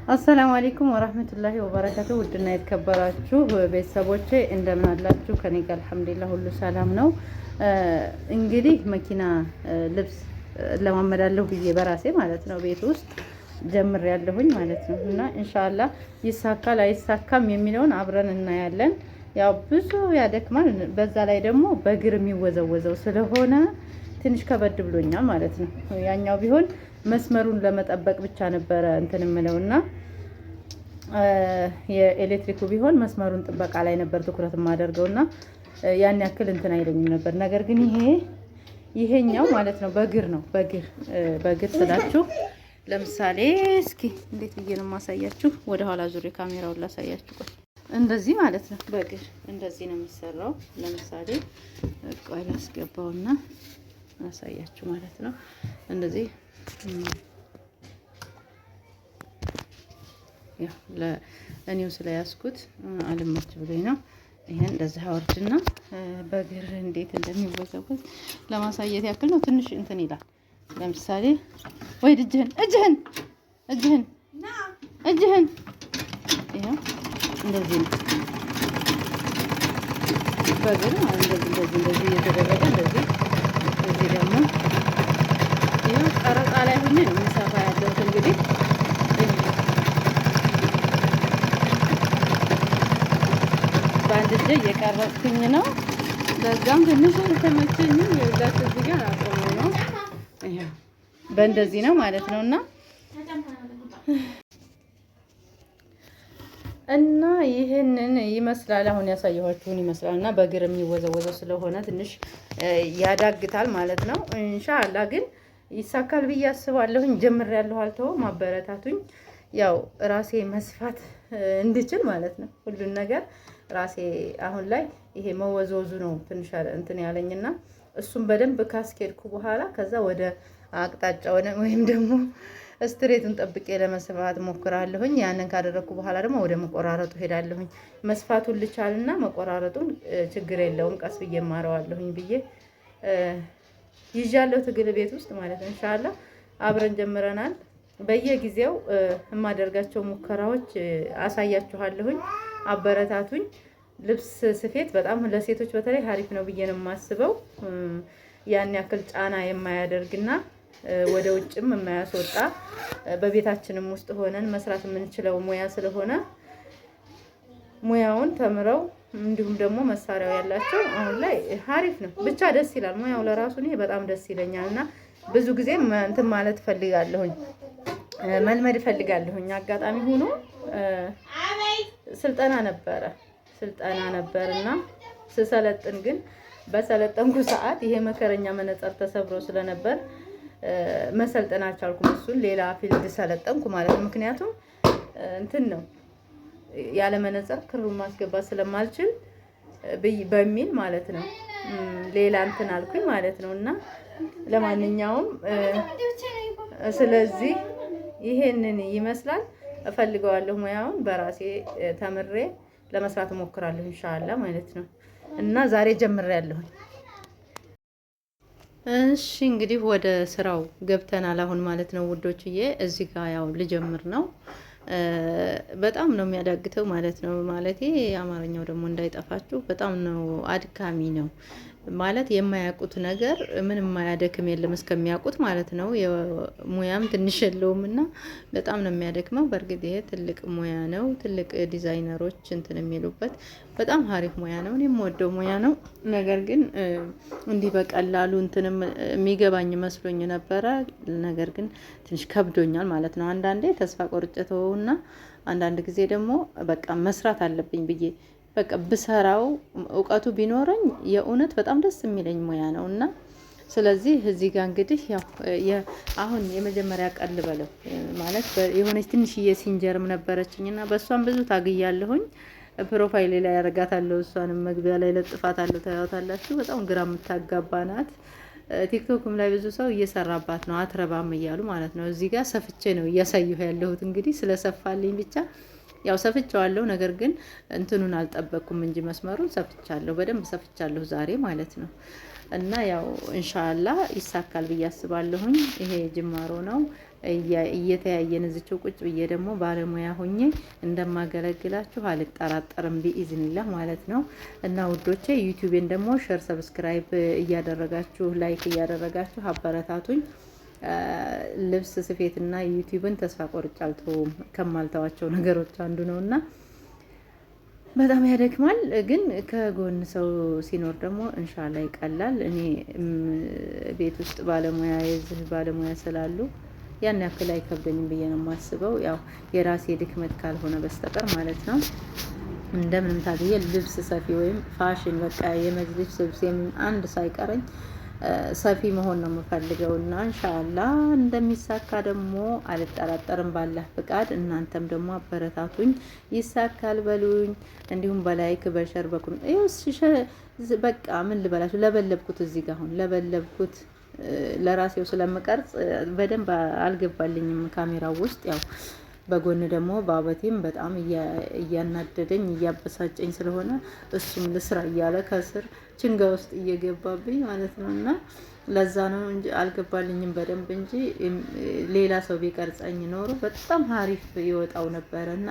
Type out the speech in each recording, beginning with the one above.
አሰላሙ አለይኩም ወራህመቱላሂ ወበረካቱ። ውድና የተከበራችሁ ቤተሰቦቼ እንደምን አላችሁ? ከኔ ጋር አልሐምዱሊላህ ሁሉ ሰላም ነው። እንግዲህ መኪና ልብስ ለማመዳለሁ ብዬ በራሴ ማለት ነው ቤት ውስጥ ጀምሬያለሁኝ ማለት ነው። እና ኢንሻአላህ ይሳካል አይሳካም የሚለውን አብረን እናያለን። ያው ብዙ ያደክማል። በዛ ላይ ደግሞ በእግር የሚወዘወዘው ስለሆነ ትንሽ ከበድ ብሎኛል ማለት ነው። ያኛው ቢሆን መስመሩን ለመጠበቅ ብቻ ነበረ እንትን የምለውና የኤሌክትሪኩ ቢሆን መስመሩን ጥበቃ ላይ ነበር ትኩረት የማደርገውና ያን ያክል እንትን አይለኝም ነበር። ነገር ግን ይሄኛው ማለት ነው በእግር ነው። በእግር ስላችሁ ለምሳሌ እስኪ እንዴት ብዬ ነው የማሳያችሁ? ወደ ኋላ ዙሪ ካሜራውን ላሳያችሁ። ቆይ እንደዚህ ማለት ነው። በእግር እንደዚህ ነው የሚሰራው። ለምሳሌ ቆይ ላስገባውና አሳያችሁ ማለት ነው። እንደዚህ ያው ለእኔው ስለያዝኩት አልመች ብሎኝ ነው። ይሄን እንደዚህ አወርድና በእግር እንዴት እንደሚወዘወዝ ለማሳየት ያክል ነው። ትንሽ እንትን ይላል። ለምሳሌ ወይ እጅህን ይሄ እንደዚህ ነው። በእግር እንደዚህ እየተደረገ እንደዚህ እዚህ ደግሞ ይሄ ቀረጻ ላይ ሆኜ ነው የሚሰፋ ያለሁት። እንግዲህ በአንድ እጄ እየቀረጽኩኝ ነው። በዛም ትንሽ አልተመቸኝም። የዛች እዚህ ጋር አቆም ነው። ይሄ በእንደዚህ ነው ማለት ነው። እና ይህንን ይመስላል። አሁን ያሳየኋችሁን ይመስላል። እና በእግር የሚወዘወዘው ስለሆነ ትንሽ ያዳግታል ማለት ነው። ኢንሻአላህ ግን ይሳካል ብዬ አስባለሁኝ። ጀምሬያለሁ፣ አልተውም። ማበረታቱኝ። ያው ራሴ መስፋት እንድችል ማለት ነው። ሁሉን ነገር ራሴ አሁን ላይ ይሄ መወዝወዙ ነው ትንሽ እንትን ያለኝና እሱም በደንብ ካስኬድኩ በኋላ ከዛ ወደ አቅጣጫ ወይም ደግሞ ስትሬቱን ጠብቄ ለመስፋት ሞክራለሁኝ። ያንን ካደረኩ በኋላ ደግሞ ወደ መቆራረጡ ሄዳለሁኝ። መስፋቱን ልቻልና መቆራረጡን ችግር የለውም ቀስ ብዬ ማረዋለሁኝ ብዬ ይዣለሁ ትግል ቤት ውስጥ ማለት ነው። ኢንሻአላህ አብረን ጀምረናል። በየጊዜው የማደርጋቸው ሙከራዎች አሳያችኋለሁኝ። አበረታቱኝ። ልብስ ስፌት በጣም ለሴቶች በተለይ ሀሪፍ ነው ብዬ ነው የማስበው። ያን ያክል ጫና የማያደርግና ወደ ውጭም የማያስወጣ በቤታችንም ውስጥ ሆነን መስራት የምንችለው ሙያ ስለሆነ ሙያውን ተምረው እንዲሁም ደግሞ መሳሪያው ያላቸው አሁን ላይ ሀሪፍ ነው። ብቻ ደስ ይላል ሙያው ለራሱ እኔ በጣም ደስ ይለኛልና ብዙ ጊዜ እንትን ማለት ፈልጋለሁኝ፣ መልመድ ፈልጋለሁኝ። አጋጣሚ ሆኖ ስልጠና ነበርና ስሰለጥን ግን በሰለጠንኩ ሰዓት ይሄ መከረኛ መነጽር ተሰብሮ ስለነበር መሰልጠን አልቻልኩም። እሱን ሌላ ፊልድ ሰለጠንኩ ማለት ነው። ምክንያቱም እንትን ነው ያለ መነጽር ክሩን ማስገባት ስለማልችል በሚል ማለት ነው። ሌላ እንትን አልኩኝ ማለት ነው። እና ለማንኛውም ስለዚህ ይሄንን ይመስላል። እፈልገዋለሁ ሙያውን በራሴ ተምሬ ለመስራት እሞክራለሁ ኢንሻአላህ ማለት ነው። እና ዛሬ ጀምሬያለሁ። እሺ እንግዲህ ወደ ስራው ገብተናል አሁን ማለት ነው ውዶችዬ። እዚህ ጋር ያው ልጀምር ነው። በጣም ነው የሚያዳግተው ማለት ነው። ማለቴ አማርኛው ደግሞ እንዳይጠፋችሁ በጣም ነው አድካሚ ነው ማለት የማያውቁት ነገር ምንም የማያደክም የለም እስከሚያውቁት ማለት ነው። የሙያም ትንሽ የለውም እና በጣም ነው የሚያደክመው። በእርግጥ ይሄ ትልቅ ሙያ ነው። ትልቅ ዲዛይነሮች እንትን የሚሉበት በጣም ሀሪፍ ሙያ ነው። እኔ የምወደው ሙያ ነው። ነገር ግን እንዲህ በቀላሉ እንትን የሚገባኝ መስሎኝ ነበረ። ነገር ግን ትንሽ ከብዶኛል ማለት ነው። አንዳንዴ ተስፋ ቆርጬ ተወውና አንዳንድ ጊዜ ደግሞ በቃ መስራት አለብኝ ብዬ በቃ ብሰራው እውቀቱ ቢኖረኝ የእውነት በጣም ደስ የሚለኝ ሙያ ነው። እና ስለዚህ እዚህ ጋር እንግዲህ ያው አሁን የመጀመሪያ ቀን ልበለው ማለት የሆነች ትንሽዬ ሲንጀርም ነበረችኝና በእሷም ብዙ ታግያለሁኝ። ፕሮፋይሌ ላይ ያረጋታለሁ። እሷንም መግቢያ ላይ ለጥፋታለሁ። ታያታላችሁ። በጣም ግራ የምታጋባ ናት። ቲክቶክም ላይ ብዙ ሰው እየሰራባት ነው፣ አትረባም እያሉ ማለት ነው። እዚህ ጋር ሰፍቼ ነው እያሳየሁ ያለሁት። እንግዲህ ስለሰፋልኝ ብቻ ያው ሰፍቻለሁ። ነገር ግን እንትኑን አልጠበቅኩም እንጂ መስመሩን ሰፍቻለሁ፣ በደንብ ሰፍቻለሁ ዛሬ ማለት ነው። እና ያው ኢንሻአላህ ይሳካል ብዬ አስባለሁኝ። ይሄ ጅማሮ ነው። እየተያየን እዚችው ቁጭ ብዬ ደግሞ ባለሙያ ሆኜ እንደማገለግላችሁ አልጠራጠርም ቢኢዝኒላህ ማለት ነው። እና ውዶቼ ዩቲዩቤን ደግሞ ሼር፣ ሰብስክራይብ እያደረጋችሁ ላይክ እያደረጋችሁ አበረታቱኝ። ልብስ ስፌትና ዩቲዩብን ተስፋ ቆርጬ አልተውም። ከማልተዋቸው ነገሮች አንዱ ነውና በጣም ያደክማል፣ ግን ከጎን ሰው ሲኖር ደግሞ እንሻላ ይቀላል። እኔ ቤት ውስጥ ባለሙያ የዚህ ባለሙያ ስላሉ ያን ያክል አይከብደኝም ብዬ ነው የማስበው። ያው የራሴ ድክመት ካልሆነ በስተቀር ማለት ነው። እንደምንም ታግዬ ልብስ ሰፊ ወይም ፋሽን በቃ የመጅሊስ ልብስ አንድ ሳይቀረኝ ሰፊ መሆን ነው የምፈልገው እና ኢንሻአላህ እንደሚሳካ ደግሞ አልጠራጠርም ባላህ ፍቃድ። እናንተም ደግሞ አበረታቱኝ፣ ይሳካል በሉኝ። እንዲሁም በላይክ በሸር በኩል በቃ ምን ልበላችሁ ለበለብኩት እዚህ ጋር አሁን ለበለብኩት ለራሴው ስለምቀርጽ በደንብ አልገባልኝም ካሜራው ውስጥ ያው በጎን ደግሞ ባበቴም በጣም እያናደደኝ እያበሳጨኝ ስለሆነ እሱም ልስራ እያለ ከስር ችንጋ ውስጥ እየገባብኝ ማለት ነው። እና ለዛ ነው እንጂ አልገባልኝም በደንብ እንጂ ሌላ ሰው ቢቀርጸኝ ኖሮ በጣም ሀሪፍ ይወጣው ነበረ። እና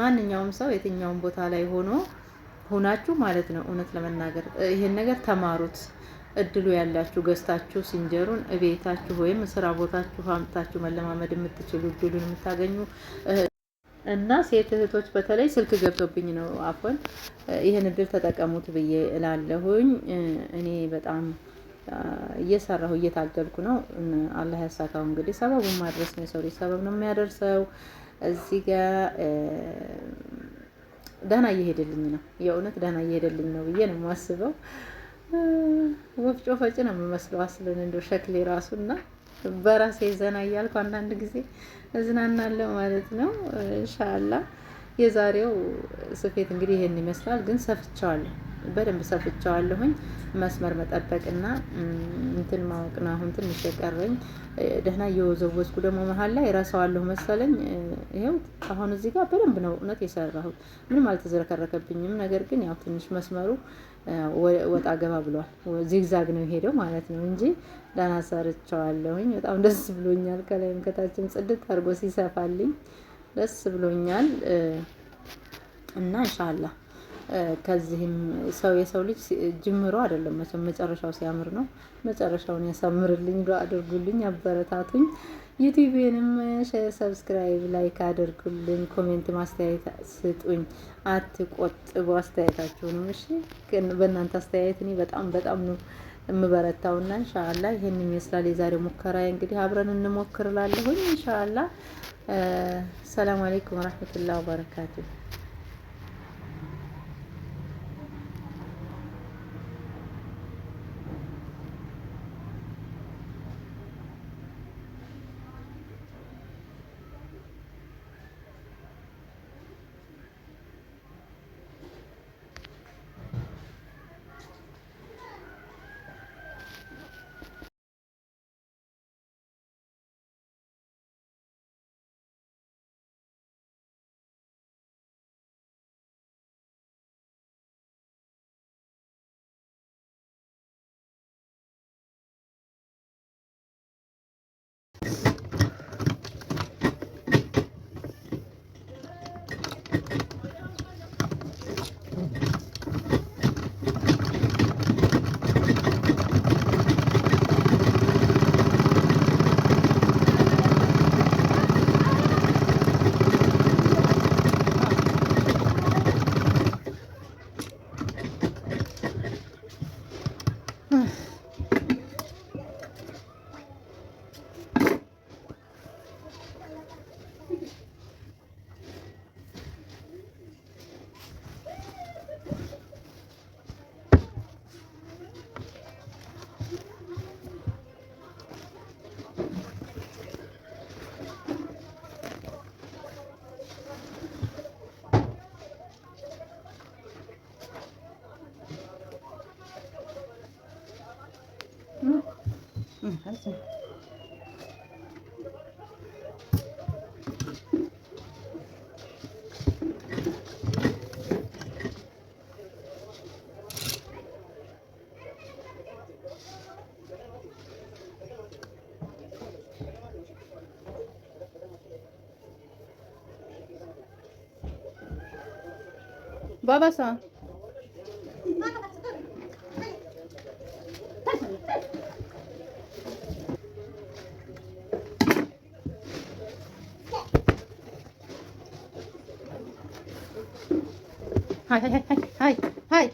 ማንኛውም ሰው የትኛውም ቦታ ላይ ሆናችሁ ማለት ነው እውነት ለመናገር ይሄን ነገር ተማሩት። እድሉ ያላችሁ ገዝታችሁ ሲንጀሩን እቤታችሁ ወይም ስራ ቦታችሁ አምጥታችሁ መለማመድ የምትችሉ እድሉን የምታገኙ እና ሴት እህቶች በተለይ ስልክ ገብቶብኝ ነው አፎን ይሄን እድል ተጠቀሙት ብዬ እላለሁኝ። እኔ በጣም እየሰራሁ እየታገልኩ ነው። አላህ ያሳካው። እንግዲህ ሰበቡን ማድረስ ነው። የሰው ልጅ ሰበብ ነው የሚያደርሰው። እዚህ ጋር ደህና እየሄደልኝ ነው። የእውነት ደህና እየሄደልኝ ነው ብዬ ነው የማስበው። ወፍጮ ፈጭ ነው የምመስለው አስለን እንደው ሸክሌ ራሱና በራሴ ዘና እያልኩ አንዳንድ ጊዜ እዝናናለሁ ማለት ነው። ኢንሻአላህ የዛሬው ስፌት እንግዲህ ይሄን ይመስላል። ግን ሰፍቻለሁ፣ በደንብ ሰፍቻለሁኝ። መስመር መጠበቅና እንትን ማወቅ ነው አሁን ትንሽ የቀረኝ። ደህና እየወዘወዝኩ ደግሞ መሀል ላይ እረሳዋለሁ መሰለኝ። ይሄው አሁን እዚህ ጋር በደንብ ነው እውነት የሰራሁት፣ ምንም አልተዝረከረከብኝም። ነገር ግን ያው ትንሽ መስመሩ ወጣ ገባ ብሏል። ዚግዛግ ነው የሄደው ማለት ነው እንጂ ደህና ሰርቻለሁኝ። በጣም ደስ ብሎኛል። ከላይም ከታችም ጽድት አድርጎ ሲሰፋልኝ ደስ ብሎኛል። እና ኢንሻአላህ ከዚህም የሰው ልጅ ጅምሮ አይደለም መቼም መጨረሻው ሲያምር ነው። መጨረሻውን ያሳምርልኝ። ዱአ አድርጉልኝ፣ አበረታቱኝ። ዩቲዩብንም ሼር፣ ሰብስክራይብ፣ ላይክ አድርጉልኝ። ኮሜንት ማስተያየት ስጡኝ፣ አትቆጥቡ አስተያየታችሁንም። እሺ በእናንተ አስተያየት እኔ በጣም ነው የምበረታውና ኢንሻአላህ ይሄን ይመስላል የዛሬው ሙከራ። እንግዲህ አብረን እንሞክር እላለሁኝ ኢንሻአላህ። ሰላም አለይኩም ወራህመቱላሂ ወበረካቱሁ። حسن ባባሳ Hi, hi, hi, hi, hi, hi.